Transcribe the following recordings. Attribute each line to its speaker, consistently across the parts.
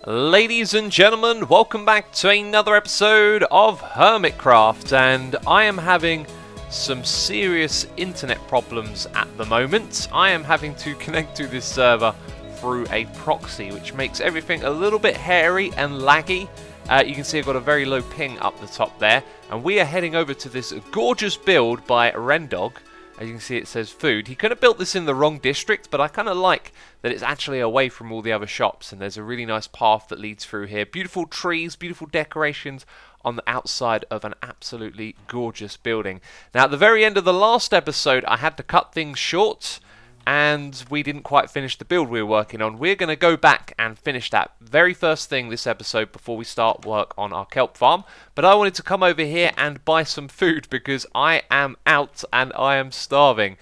Speaker 1: Ladies and gentlemen, welcome back to another episode of Hermitcraft, and I am having some serious internet problems at the moment. I am having to connect to this server through a proxy, which makes everything a little bit hairy and laggy. You can see I've got a very low ping up the top there, and we are heading over to this gorgeous build by Rendog. As you can see, it says food. He could have built this in the wrong district, but I kind of like that it's actually away from all the other shops, and there's a really nice path that leads through here. Beautiful trees, beautiful decorations on the outside of an absolutely gorgeous building. Now, at the very end of the last episode, I had to cut things short, and we didn't quite finish the build we were working on. We're going to go back and finish that very first thing this episode before we start work on our kelp farm. But I wanted to come over here and buy some food because I am out and I am starving.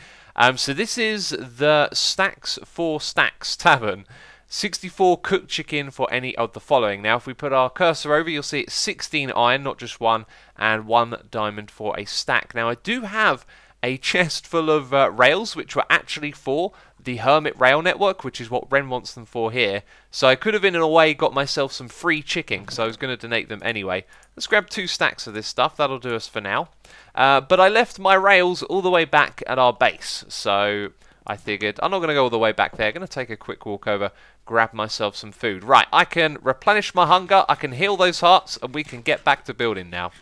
Speaker 1: So this is the Stacks for Stacks Tavern. 64 cooked chicken for any of the following. Now, if we put our cursor over, you'll see it's 16 iron, not just one, and 1 diamond for a stack. Now, I do have a chest full of rails, which were actually for the Hermit Rail Network, which is what Ren wants them for here. So I could have, in a way, got myself some free chicken, because I was going to donate them anyway. Let's grab 2 stacks of this stuff. That'll do us for now. But I left my rails all the way back at our base, so I figured I'm not going to go all the way back there. I'm going to take a quick walk over, grab myself some food. Right, I can replenish my hunger, I can heal those hearts, and we can get back to building now.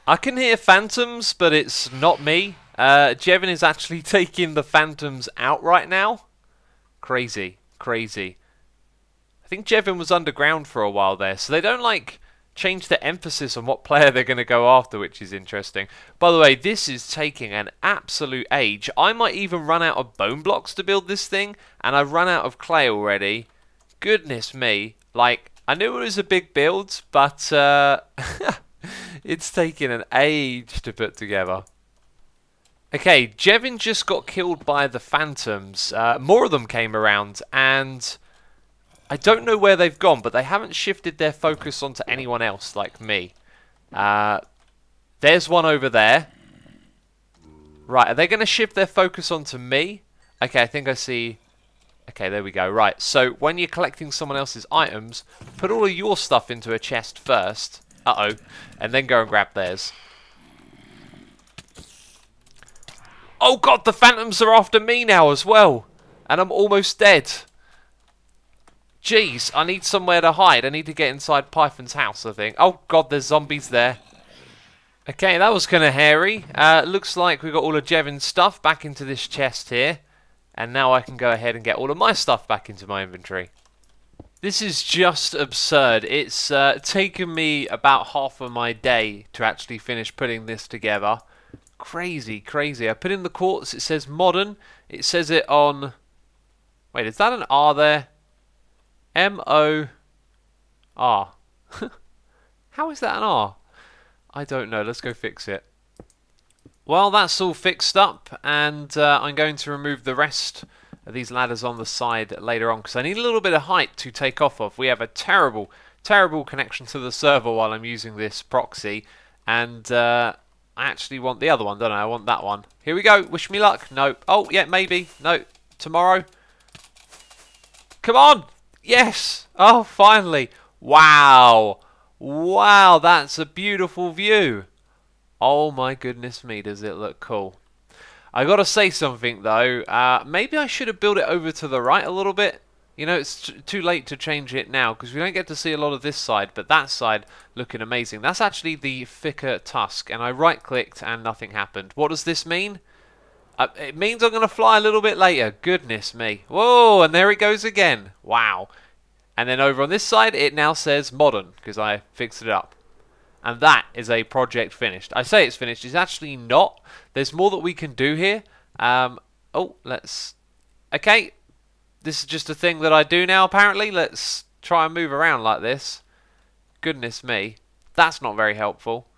Speaker 1: I can hear phantoms, but it's not me. Jevin is actually taking the phantoms out right now. Crazy, crazy. I think Jevin was underground for a while there, so they don't, like, change the emphasis on what player they're going to go after, which is interesting. By the way, this is taking an absolute age. I might even run out of bone blocks to build this thing, and I've run out of clay already. Goodness me. Like, I knew it was a big build, but it's taken an age to put together. Okay, Jevin just got killed by the phantoms. More of them came around, and I don't know where they've gone, but they haven't shifted their focus onto anyone else like me. There's one over there. Right, are they going to shift their focus onto me? Okay, I think I see. Okay, there we go. Right, so when you're collecting someone else's items, put all of your stuff into a chest first. Uh-oh. And then go and grab theirs. Oh god, the phantoms are after me now as well. And I'm almost dead. Jeez, I need somewhere to hide. I need to get inside Python's house, I think. Oh god, there's zombies there. Okay, that was kind of hairy. Looks like we got all of Jevin's stuff back into this chest here. And now I can go ahead and get all of my stuff back into my inventory. This is just absurd. It's taken me about half of my day to actually finish putting this together. Crazy, crazy. I put in the quartz. It says modern. It says it on... Wait, is that an R there? M-O-R. How is that an R? I don't know. Let's go fix it. Well, that's all fixed up, and I'm going to remove the rest of these ladders on the side later on, because I need a little bit of height to take off of. We have a terrible, terrible connection to the server while I'm using this proxy, and I actually want the other one, don't I? I want that one. Here we go. Wish me luck. No. Oh, yeah, maybe. No. Tomorrow. Come on. Yes. Oh, finally. Wow. Wow, that's a beautiful view. Oh, my goodness me, does it look cool. I gotta say something though, maybe I should have built it over to the right a little bit. You know, it's too late to change it now because we don't get to see a lot of this side, but that side looking amazing. That's actually the thicker tusk, and I right clicked and nothing happened. What does this mean? It means I'm gonna fly a little bit later. Goodness me. Whoa, and there it goes again. Wow. And then over on this side it now says modern because I fixed it up. And that is a project finished. I say it's finished. It's actually not. There's more that we can do here. Oh, let's... Okay. This is just a thing that I do now, apparently. Let's try and move around like this. Goodness me. That's not very helpful.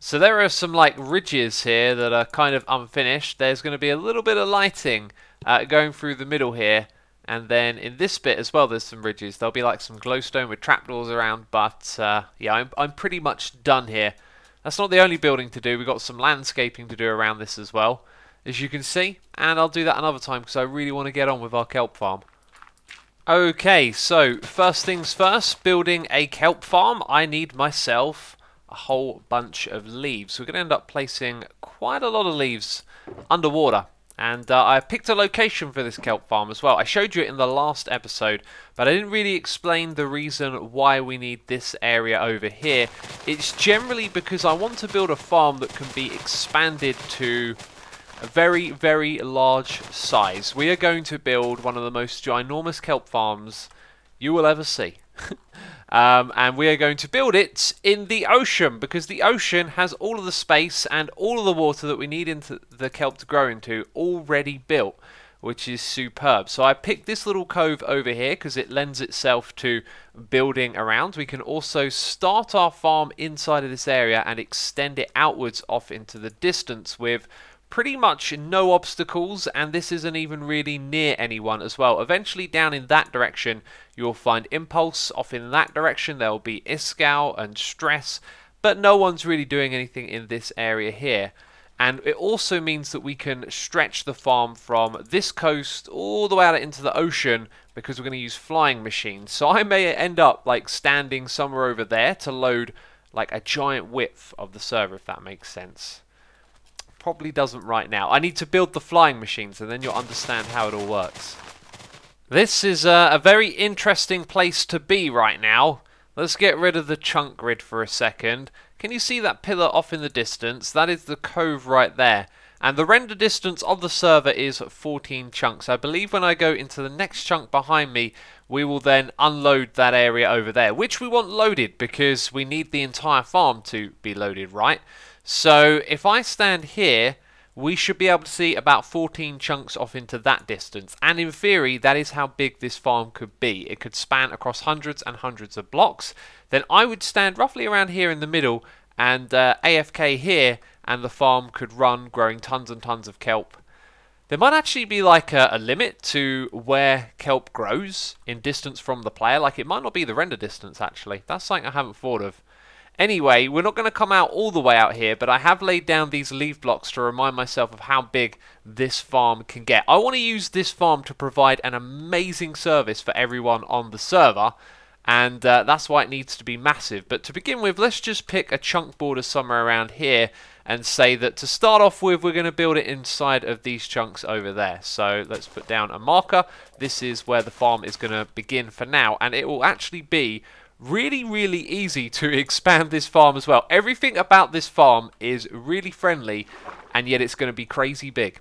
Speaker 1: So there are some, like, ridges here that are kind of unfinished. There's going to be a little bit of lighting going through the middle here. And then in this bit as well, there's some ridges. There'll be like some glowstone with trapdoors around, but yeah, I'm pretty much done here. That's not the only building to do. We've got some landscaping to do around this as well, as you can see. And I'll do that another time because I really want to get on with our kelp farm. Okay, so first things first, building a kelp farm, I need myself a whole bunch of leaves. We're going to end up placing quite a lot of leaves underwater. And I picked a location for this kelp farm as well. I showed you it in the last episode, but I didn't really explain the reason why we need this area over here. It's generally because I want to build a farm that can be expanded to a very, very large size. We are going to build one of the most ginormous kelp farms you will ever see. And we are going to build it in the ocean, because the ocean has all of the space and all of the water that we need into the kelp to grow into already built, which is superb. So I picked this little cove over here because it lends itself to building around. We can also start our farm inside of this area and extend it outwards off into the distance with pretty much no obstacles, and this isn't even really near anyone as well. Eventually down in that direction you'll find Impulse, off in that direction there will be Iskall and Stress, but no one's really doing anything in this area here. And it also means that we can stretch the farm from this coast all the way out into the ocean, because we're going to use flying machines. So I may end up like standing somewhere over there to load like a giant width of the server, if that makes sense. Probably doesn't right now. I need to build the flying machines and then you'll understand how it all works. This is a very interesting place to be right now. Let's get rid of the chunk grid for a second. Can you see that pillar off in the distance? That is the cove right there. And the render distance of the server is 14 chunks. I believe when I go into the next chunk behind me, we will then unload that area over there, which we want loaded because we need the entire farm to be loaded, right? So if I stand here, we should be able to see about 14 chunks off into that distance. And in theory, that is how big this farm could be. It could span across hundreds and hundreds of blocks. Then I would stand roughly around here in the middle and AFK here, and the farm could run, growing tons and tons of kelp. There might actually be like a limit to where kelp grows in distance from the player. Like it might not be the render distance actually. That's something I haven't thought of. Anyway, we're not going to come out all the way out here, but I have laid down these leaf blocks to remind myself of how big this farm can get. I want to use this farm to provide an amazing service for everyone on the server, and that's why it needs to be massive. But to begin with, let's just pick a chunk border somewhere around here and say that to start off with, we're going to build it inside of these chunks over there. So let's put down a marker. This is where the farm is going to begin for now, and it will actually be really, really easy to expand this farm as well. Everything about this farm is really friendly, and yet it's going to be crazy big.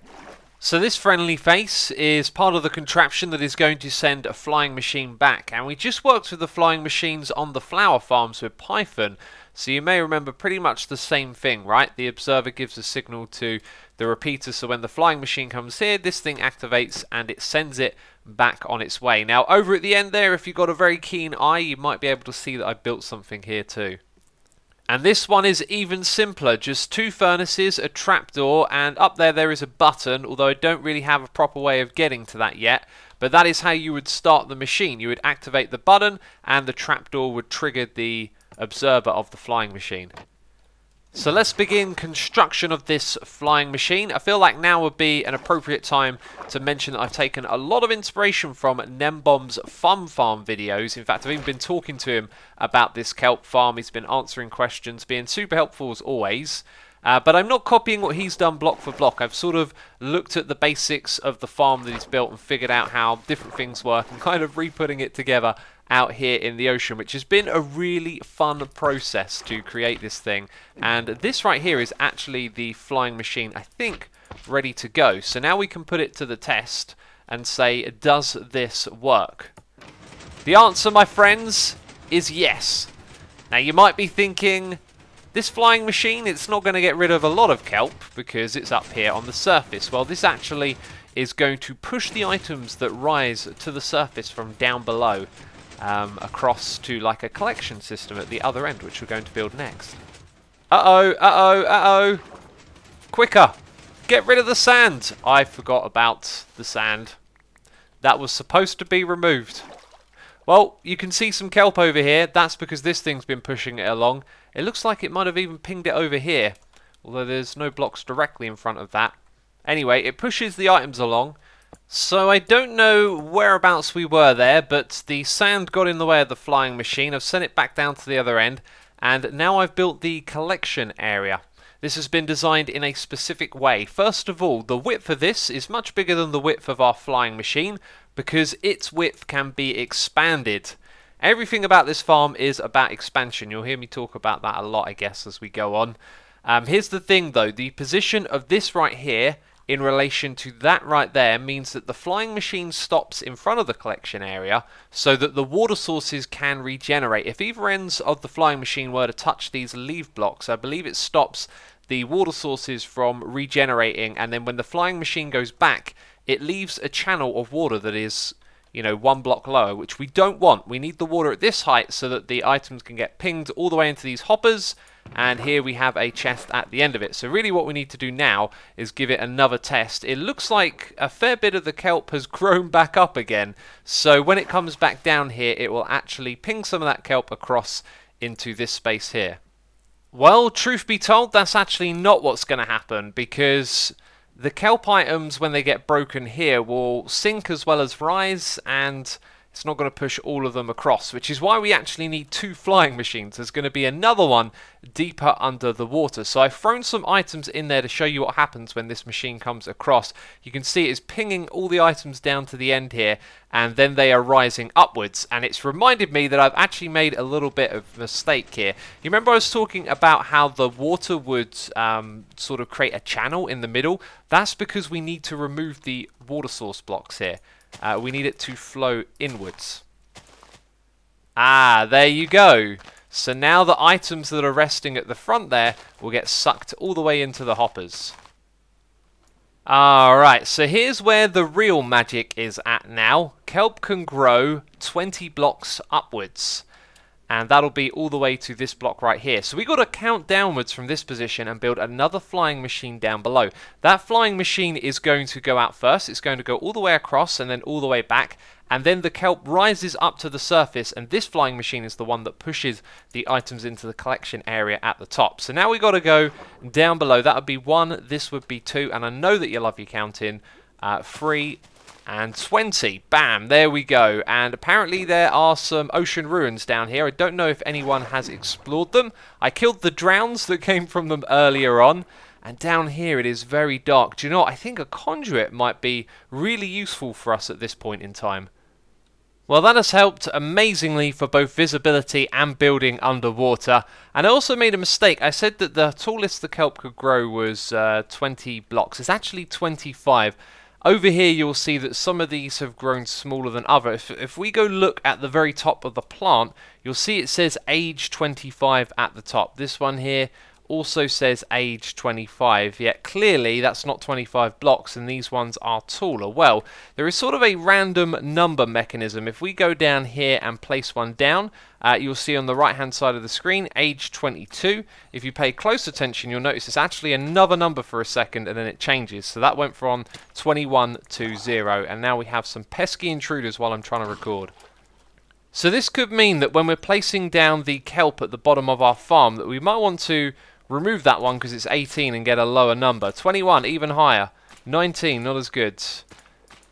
Speaker 1: So this friendly face is part of the contraption that is going to send a flying machine back. And we just worked with the flying machines on the flower farms with Python. So you may remember pretty much the same thing, right? The observer gives a signal to the repeater, so when the flying machine comes here, this thing activates and it sends it back on its way. Now over at the end there, if you've got a very keen eye, you might be able to see that I built something here too. And this one is even simpler, just 2 furnaces, a trapdoor, and up there is a button, although I don't really have a proper way of getting to that yet. But that is how you would start the machine. You would activate the button and the trapdoor would trigger the observer of the flying machine. So let's begin construction of this flying machine. I feel like now would be an appropriate time to mention that I've taken a lot of inspiration from Nembomb's Fun Farm videos. In fact, I've even been talking to him about this kelp farm. He's been answering questions, being super helpful as always. But I'm not copying what he's done block for block. I've sort of looked at the basics of the farm that he's built and figured out how different things work and kind of re-putting it together out here in the ocean, which has been a really fun process to create this thing. And this right here is actually the flying machine, I think, ready to go. So now we can put it to the test and say, does this work? The answer, my friends, is yes. Now you might be thinking, this flying machine, it's not going to get rid of a lot of kelp because it's up here on the surface. Well, this actually is going to push the items that rise to the surface from down below across to like a collection system at the other end, which we're going to build next. Uh-oh. Quicker! Get rid of the sand! I forgot about the sand. That was supposed to be removed. Well, you can see some kelp over here. That's because this thing's been pushing it along. It looks like it might have even pinged it over here, although there's no blocks directly in front of that. Anyway, it pushes the items along, So I don't know whereabouts we were there, but the sand got in the way of the flying machine. I've sent it back down to the other end, and now I've built the collection area. This has been designed in a specific way. First of all, the width of this is much bigger than the width of our flying machine because its width can be expanded. Everything about this farm is about expansion. You'll hear me talk about that a lot, I guess, as we go on. Here's the thing, though. The position of this right here in relation to that right there means that the flying machine stops in front of the collection area so that the water sources can regenerate. If either ends of the flying machine were to touch these leaf blocks, I believe it stops the water sources from regenerating, and then when the flying machine goes back, it leaves a channel of water that is, you know, 1 block lower, which we don't want. We need the water at this height so that the items can get pinged all the way into these hoppers, and here we have a chest at the end of it. So really what we need to do now is give it another test. It looks like a fair bit of the kelp has grown back up again, so when it comes back down here, it will actually ping some of that kelp across into this space here. Well, truth be told, that's actually not what's going to happen, because the kelp items, when they get broken here, will sink as well as rise, and it's not going to push all of them across, which is why we actually need 2 flying machines. There's going to be another one deeper under the water. So I've thrown some items in there to show you what happens when this machine comes across. You can see it is pinging all the items down to the end here, and then they are rising upwards. And it's reminded me that I've actually made a little bit of mistake here. You remember I was talking about how the water would sort of create a channel in the middle? That's because we need to remove the water source blocks here. We need it to flow inwards. Ah, there you go. So now the items that are resting at the front there will get sucked all the way into the hoppers. Alright, so here's where the real magic is at now. Kelp can grow 20 blocks upwards. And that'll be all the way to this block right here. So we got to count downwards from this position and build another flying machine down below. That flying machine is going to go out first. It's going to go all the way across and then all the way back. And then the kelp rises up to the surface, and this flying machine is the one that pushes the items into the collection area at the top. So now we got to go down below. That would be 1, this would be 2, and I know that you love your counting. 3 and 20. Bam, there we go. And apparently there are some ocean ruins down here. I don't know if anyone has explored them. I killed the drowns that came from them earlier on. And down here it is very dark. Do you know what? I think a conduit might be really useful for us at this point in time. Well, that has helped amazingly for both visibility and building underwater. And I also made a mistake. I said that the tallest the kelp could grow was 20 blocks. It's actually 25. Over here you'll see that some of these have grown smaller than others. If we go look at the very top of the plant, you'll see it says age 25 at the top. This one here also says age 25, yet clearly that's not 25 blocks and these ones are taller. Well, there is sort of a random number mechanism. If we go down here and place one down, you'll see on the right hand side of the screen age 22. If you pay close attention, you'll notice it's actually another number for a second and then it changes. So that went from 21 to 0, and now we have some pesky intruders while I'm trying to record. So this could mean that when we're placing down the kelp at the bottom of our farm, that we might want to remove that one because it's 18 and get a lower number. 21, even higher. 19, not as good.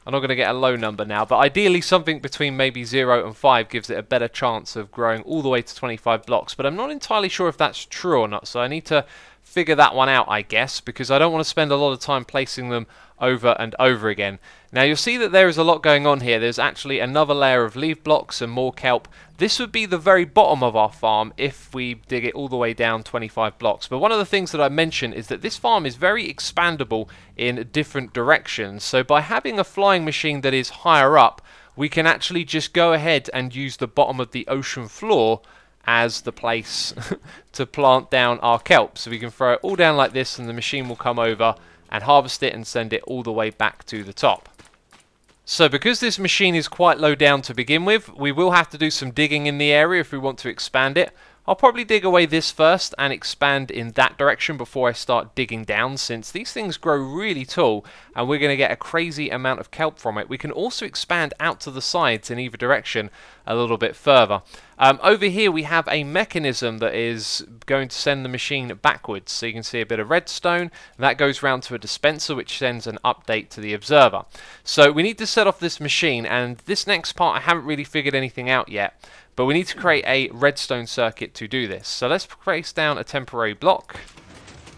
Speaker 1: I'm not going to get a low number now, but ideally something between maybe 0 and 5 gives it a better chance of growing all the way to 25 blocks. But I'm not entirely sure if that's true or not, so I need to figure that one out, I guess, because I don't want to spend a lot of time placing them over and over again. Now you'll see that there is a lot going on here. There's actually another layer of leaf blocks and more kelp. This would be the very bottom of our farm if we dig it all the way down 25 blocks. But one of the things that I mentioned is that this farm is very expandable in different directions. So by having a flying machine that is higher up, we can actually just go ahead and use the bottom of the ocean floor as the place to plant down our kelp. So we can throw it all down like this and the machine will come over and harvest it and send it all the way back to the top. So because this machine is quite low down to begin with, we will have to do some digging in the area if we want to expand it. I'll probably dig away this first and expand in that direction before I start digging down, since these things grow really tall and we're going to get a crazy amount of kelp from it. We can also expand out to the sides in either direction a little bit further. Over here we have a mechanism that is going to send the machine backwards, so you can see a bit of redstone, and that goes round to a dispenser which sends an update to the observer. So we need to set off this machine, and this next part I haven't really figured anything out yet, but we need to create a redstone circuit to do this. So let's place down a temporary block,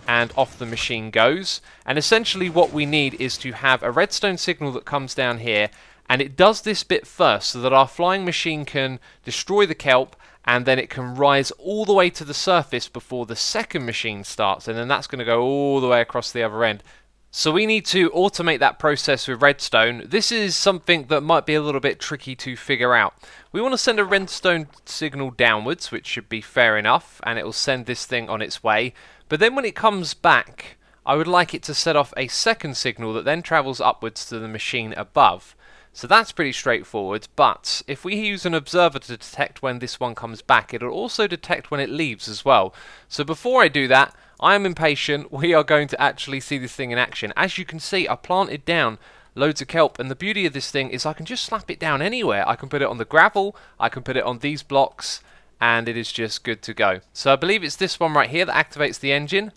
Speaker 1: and off the machine goes. And essentially what we need is to have a redstone signal that comes down here, and it does this bit first so that our flying machine can destroy the kelp, and then it can rise all the way to the surface before the second machine starts, and then that's going to go all the way across the other end. So we need to automate that process with redstone. This is something that might be a little bit tricky to figure out. We want to send a redstone signal downwards, which should be fair enough, and it will send this thing on its way. But then when it comes back, I would like it to set off a second signal that then travels upwards to the machine above. So that's pretty straightforward, but if we use an observer to detect when this one comes back, it'll also detect when it leaves as well. So before I do that, I am impatient. We are going to actually see this thing in action. As you can see, I planted down loads of kelp, and the beauty of this thing is I can just slap it down anywhere. I can put it on the gravel, I can put it on these blocks, and it is just good to go. So I believe it's this one right here that activates the engine.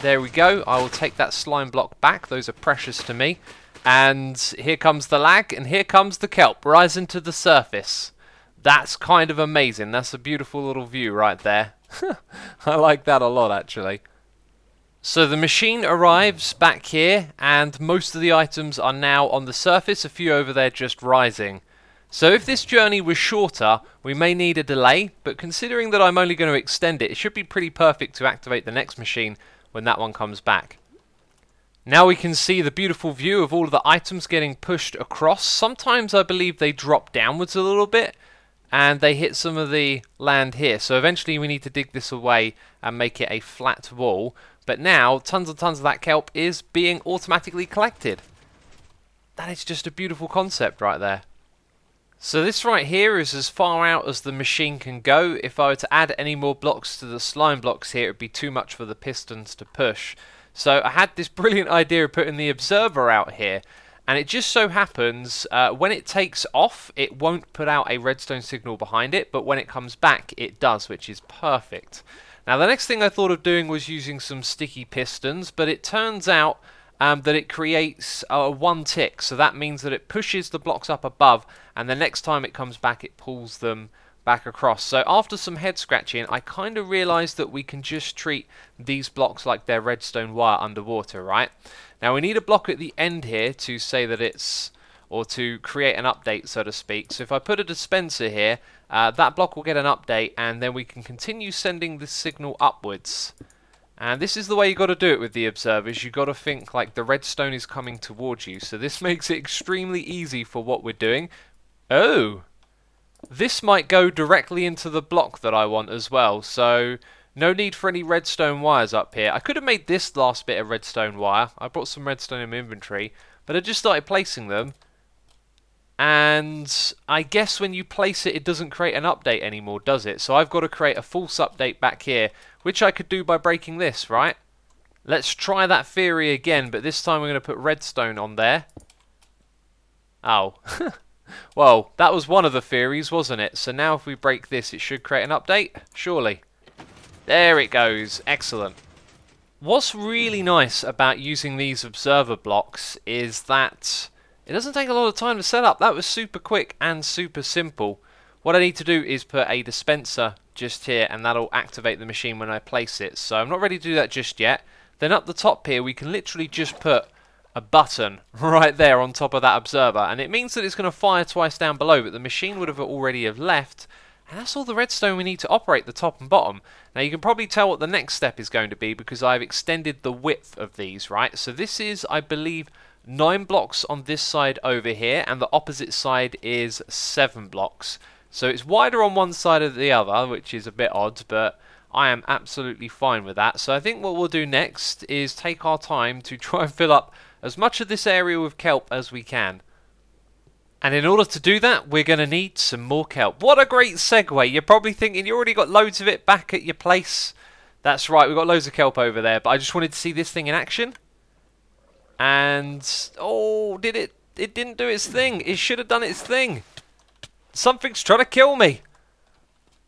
Speaker 1: There we go. I will take that slime block back. Those are precious to me. And here comes the lag, and here comes the kelp rising to the surface. That's kind of amazing. That's a beautiful little view right there. I like that a lot, actually. So the machine arrives back here, and most of the items are now on the surface, a few over there just rising. So if this journey was shorter, we may need a delay, but considering that I'm only going to extend it, it should be pretty perfect to activate the next machine when that one comes back. Now we can see the beautiful view of all of the items getting pushed across. Sometimes I believe they drop downwards a little bit and they hit some of the land here. So eventually we need to dig this away and make it a flat wall. But now tons and tons of that kelp is being automatically collected. That is just a beautiful concept right there. So this right here is as far out as the machine can go. If I were to add any more blocks to the slime blocks here, it would be too much for the pistons to push. So I had this brilliant idea of putting the observer out here, and it just so happens when it takes off it won't put out a redstone signal behind it, but when it comes back it does, which is perfect. Now the next thing I thought of doing was using some sticky pistons, but it turns out that it creates one tick, so that means that it pushes the blocks up above, and the next time it comes back it pulls them back across. So after some head scratching, I kind of realized that we can just treat these blocks like they're redstone wire underwater, right? Now we need a block at the end here to say that it's, or to create an update, so to speak. So if I put a dispenser here, that block will get an update, and then we can continue sending the signal upwards. And this is the way you got to do it with the observers. You got to think like the redstone is coming towards you. So this makes it extremely easy for what we're doing. Oh! This might go directly into the block that I want as well, so no need for any redstone wires up here. I could have made this last bit of redstone wire. I brought some redstone in my inventory, but I just started placing them, and I guess when you place it, it doesn't create an update anymore, does it? So I've got to create a false update back here, which I could do by breaking this, right? Let's try that theory again, but this time we're going to put redstone on there. Oh. Well, that was one of the theories, wasn't it? So now if we break this, it should create an update? Surely. There it goes. Excellent. What's really nice about using these observer blocks is that it doesn't take a lot of time to set up. That was super quick and super simple. What I need to do is put a dispenser just here, and that'll activate the machine when I place it. So I'm not ready to do that just yet. Then up the top here, we can literally just put a button right there on top of that observer, and it means that it's going to fire twice down below, but the machine would have already have left, and that's all the redstone we need to operate the top and bottom. Now you can probably tell what the next step is going to be because I've extended the width of these, right? So this is, I believe, 9 blocks on this side over here, and the opposite side is 7 blocks. So it's wider on one side of the other, which is a bit odd, but I am absolutely fine with that. So I think what we'll do next is take our time to try and fill up as much of this area with kelp as we can. And in order to do that, we're going to need some more kelp. What a great segue. You're probably thinking you already got loads of it back at your place. That's right, we've got loads of kelp over there. But I just wanted to see this thing in action. And, oh, it didn't do its thing. It should have done its thing. Something's trying to kill me.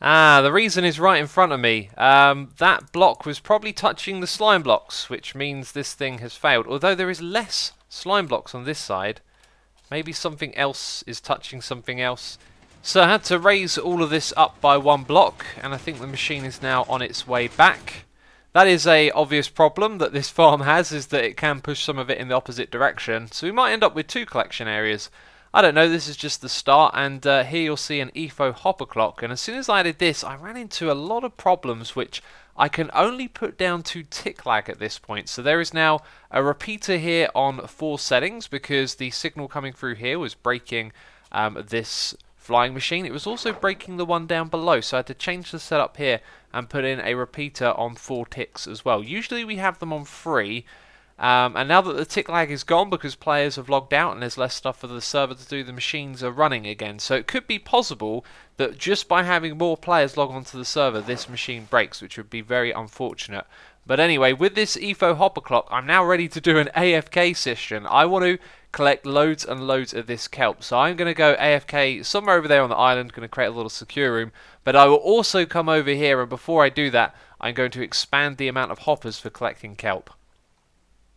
Speaker 1: Ah, the reason is right in front of me. That block was probably touching the slime blocks, which means this thing has failed. Although there is less slime blocks on this side. Maybe something else is touching something else. So I had to raise all of this up by one block, and I think the machine is now on its way back. That is a obvious problem that this farm has, is that it can push some of it in the opposite direction. So we might end up with 2 collection areas. I don't know, this is just the start, and here you'll see an EFO hopper clock. And as soon as I added this, I ran into a lot of problems which I can only put down to tick lag at this point. So there is now a repeater here on 4 settings because the signal coming through here was breaking this flying machine. It was also breaking the one down below, so I had to change the setup here and put in a repeater on 4 ticks as well. Usually we have them on 3. And now that the tick lag is gone because players have logged out and there's less stuff for the server to do, the machines are running again. So it could be possible that just by having more players log onto the server, this machine breaks, which would be very unfortunate. But anyway, with this EFO hopper clock, I'm now ready to do an AFK session. I want to collect loads and loads of this kelp. So I'm going to go AFK somewhere over there on the island, going to create a little secure room. But I will also come over here, and before I do that, I'm going to expand the amount of hoppers for collecting kelp.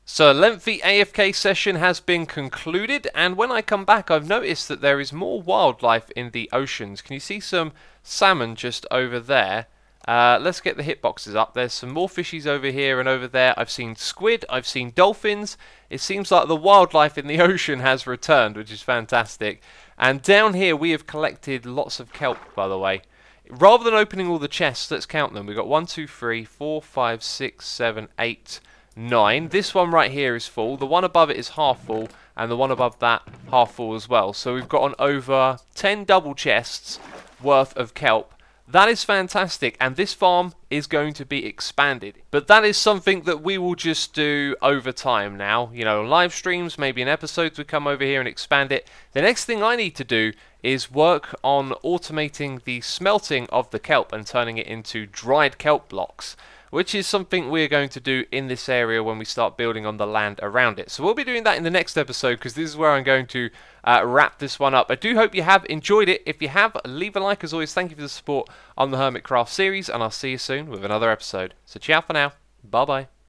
Speaker 1: So a lengthy AFK session has been concluded, and when I come back I've noticed that there is more wildlife in the oceans. Can you see some salmon just over there? Let's get the hitboxes up. There's some more fishies over here and over there. I've seen squid, I've seen dolphins. It seems like the wildlife in the ocean has returned, which is fantastic. And down here we have collected lots of kelp, by the way. Rather than opening all the chests, let's count them. We've got 1, 2, 3, 4, 5, 6, 7, 8, 9. This one right here is full. The one above it is half full, and the one above that half full as well. So we've got on over 10 double chests worth of kelp. That is fantastic, and this farm is going to be expanded. But that is something that we will just do over time now. You know, live streams, maybe an episode, we come over here and expand it. The next thing I need to do is work on automating the smelting of the kelp and turning it into dried kelp blocks, which is something we're going to do in this area when we start building on the land around it. So we'll be doing that in the next episode, because this is where I'm going to wrap this one up. I do hope you have enjoyed it. If you have, leave a like. As always, thank you for the support on the Hermitcraft series, and I'll see you soon with another episode. So ciao for now. Bye bye.